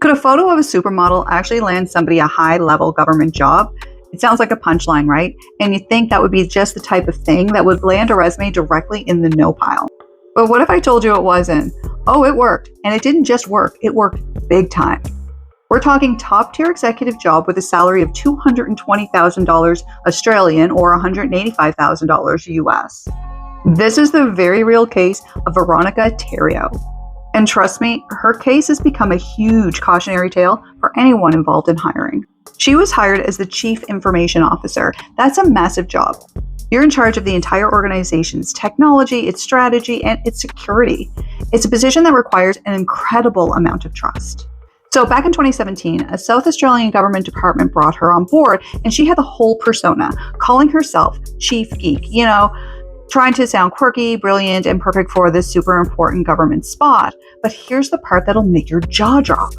Could a photo of a supermodel actually land somebody a high-level government job? It sounds like a punchline, right? And you think that would be just the type of thing that would land a resume directly in the no pile. But what if I told you it wasn't? Oh, it worked. And it didn't just work, it worked big time. We're talking top-tier executive job with a salary of $220,000 Australian or $185,000 US. This is the very real case of Veronica Theriault. And trust me, her case has become a huge cautionary tale for anyone involved in hiring. She was hired as the Chief Information Officer. That's a massive job. You're in charge of the entire organization's technology, its strategy, and its security. It's a position that requires an incredible amount of trust. So back in 2017, a South Australian government department brought her on board, and she had the whole persona, calling herself Chief Geek, trying to sound quirky, brilliant, and perfect for this super important government spot. But here's the part that'll make your jaw drop.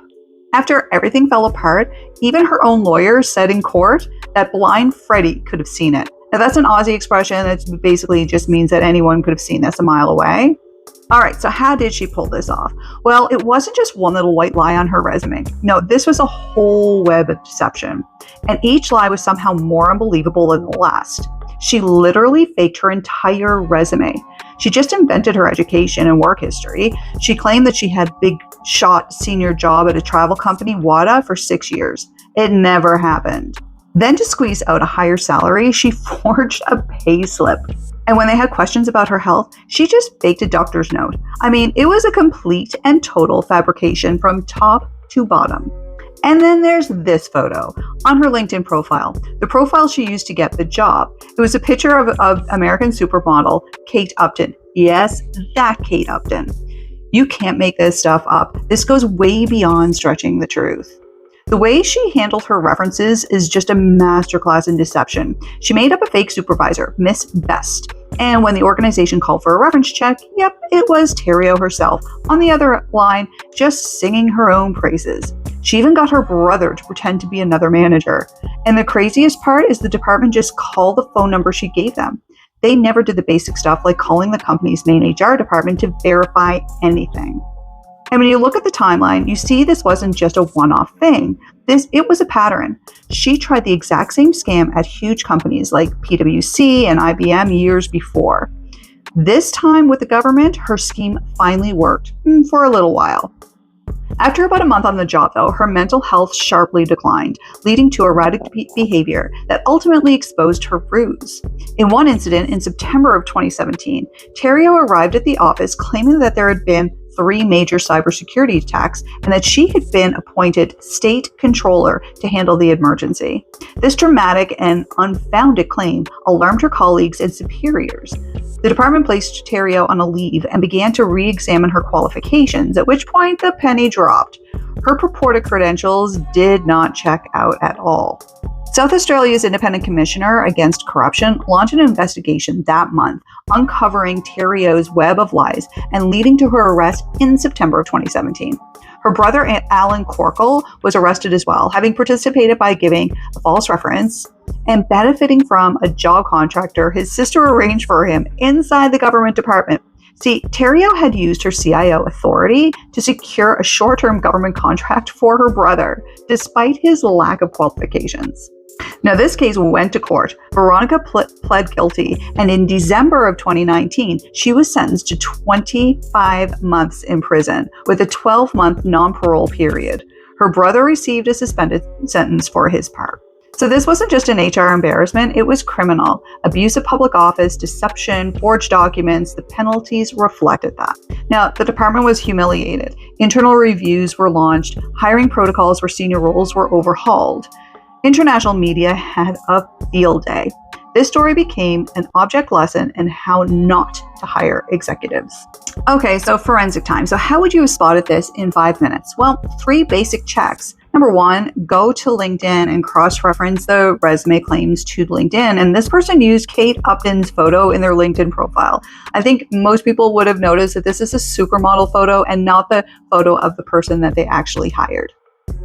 After everything fell apart, even her own lawyer said in court that blind Freddie could have seen it. Now that's an Aussie expression that basically just means that anyone could have seen this a mile away. All right, so how did she pull this off? Well, it wasn't just one little white lie on her resume. No, this was a whole web of deception. And each lie was somehow more unbelievable than the last. She literally faked her entire resume. She just invented her education and work history. She claimed that she had big shot senior job at a travel company, WADA, for 6 years. It never happened. Then to squeeze out a higher salary, she forged a pay slip. And when they had questions about her health, she just faked a doctor's note. I mean, it was a complete and total fabrication from top to bottom. And then there's this photo on her LinkedIn profile, the profile she used to get the job. It was a picture of American supermodel Kate Upton. Yes, that Kate Upton. You can't make this stuff up. This goes way beyond stretching the truth. The way she handled her references is just a masterclass in deception. She made up a fake supervisor, Miss Best. And when the organization called for a reference check, yep, it was Theriault herself on the other line, just singing her own praises. She even got her brother to pretend to be another manager. And the craziest part is the department just called the phone number she gave them. They never did the basic stuff like calling the company's main HR department to verify anything. And when you look at the timeline, you see this wasn't just a one-off thing. It was a pattern. She tried the exact same scam at huge companies like PwC and IBM years before. This time with the government, her scheme finally worked for a little while. After about a month on the job, though, her mental health sharply declined, leading to erratic behavior that ultimately exposed her ruse. In one incident in September of 2017, Theriault arrived at the office claiming that there had been 3 major cybersecurity attacks and that she had been appointed state controller to handle the emergency. This dramatic and unfounded claim alarmed her colleagues and superiors. The department placed Theriault on a leave and began to re-examine her qualifications, at which point the penny dropped. Her purported credentials did not check out at all. South Australia's Independent Commissioner Against Corruption launched an investigation that month, uncovering Theriault's web of lies and leading to her arrest in September of 2017. Her brother, Alan Corkle, was arrested as well, having participated by giving a false reference and benefiting from a job contractor his sister arranged for him inside the government department. See, Theriault had used her CIO authority to secure a short-term government contract for her brother, despite his lack of qualifications. Now, this case went to court. Veronica pled guilty, and in December of 2019, she was sentenced to 25 months in prison with a 12-month non-parole period. Her brother received a suspended sentence for his part. So this wasn't just an HR embarrassment, it was criminal. Abuse of public office, deception, forged documents, the penalties reflected that. Now, the department was humiliated. Internal reviews were launched, hiring protocols for senior roles were overhauled. International media had a field day. This story became an object lesson in how not to hire executives. Okay, so forensic time. So how would you have spotted this in 5 minutes? Well, 3 basic checks. Number 1, go to LinkedIn and cross-reference the resume claims to LinkedIn. And this person used Kate Upton's photo in their LinkedIn profile. I think most people would have noticed that this is a supermodel photo and not the photo of the person that they actually hired.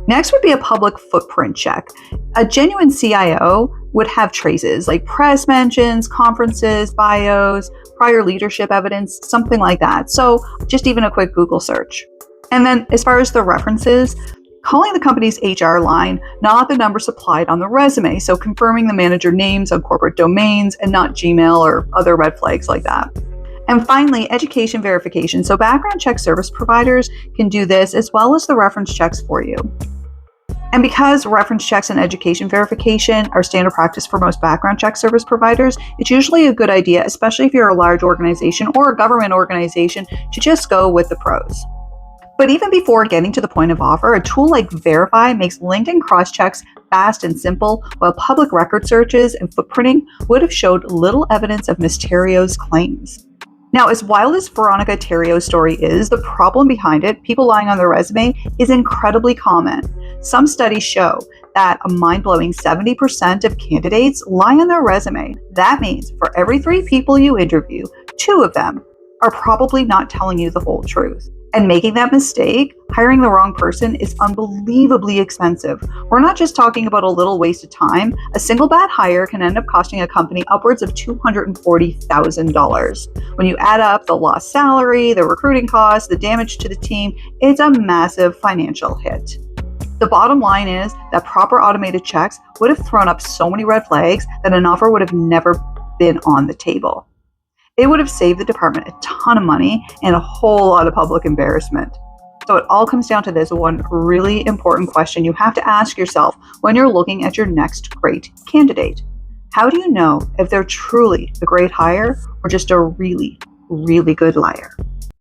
Next would be a public footprint check. A genuine CIO would have traces like press mentions, conferences, bios, prior leadership evidence, something like that. So just even a quick Google search. And then as far as the references, Calling the company's HR line, not the number supplied on the resume, so confirming the manager names on corporate domains and not Gmail or other red flags like that. And finally, education verification. So background check service providers can do this as well as the reference checks for you. And because reference checks and education verification are standard practice for most background check service providers, it's usually a good idea, especially if you're a large organization or a government organization, to just go with the pros. But even before getting to the point of offer, a tool like Verify makes LinkedIn cross-checks fast and simple, while public record searches and footprinting would have showed little evidence of Ms. Terrio's claims. Now, as wild as Veronica Terrio's story is, the problem behind it, people lying on their resume, is incredibly common. Some studies show that a mind-blowing 70% of candidates lie on their resume. That means for every 3 people you interview, 2 of them are probably not telling you the whole truth. And making that mistake, hiring the wrong person, is unbelievably expensive. We're not just talking about a little waste of time. A single bad hire can end up costing a company upwards of $240,000. When you add up the lost salary, the recruiting costs, the damage to the team, it's a massive financial hit. The bottom line is that proper automated checks would have thrown up so many red flags that an offer would have never been on the table. It would have saved the department a ton of money and a whole lot of public embarrassment. So it all comes down to this one really important question you have to ask yourself when you're looking at your next great candidate. How do you know if they're truly a great hire or just a really, really good liar?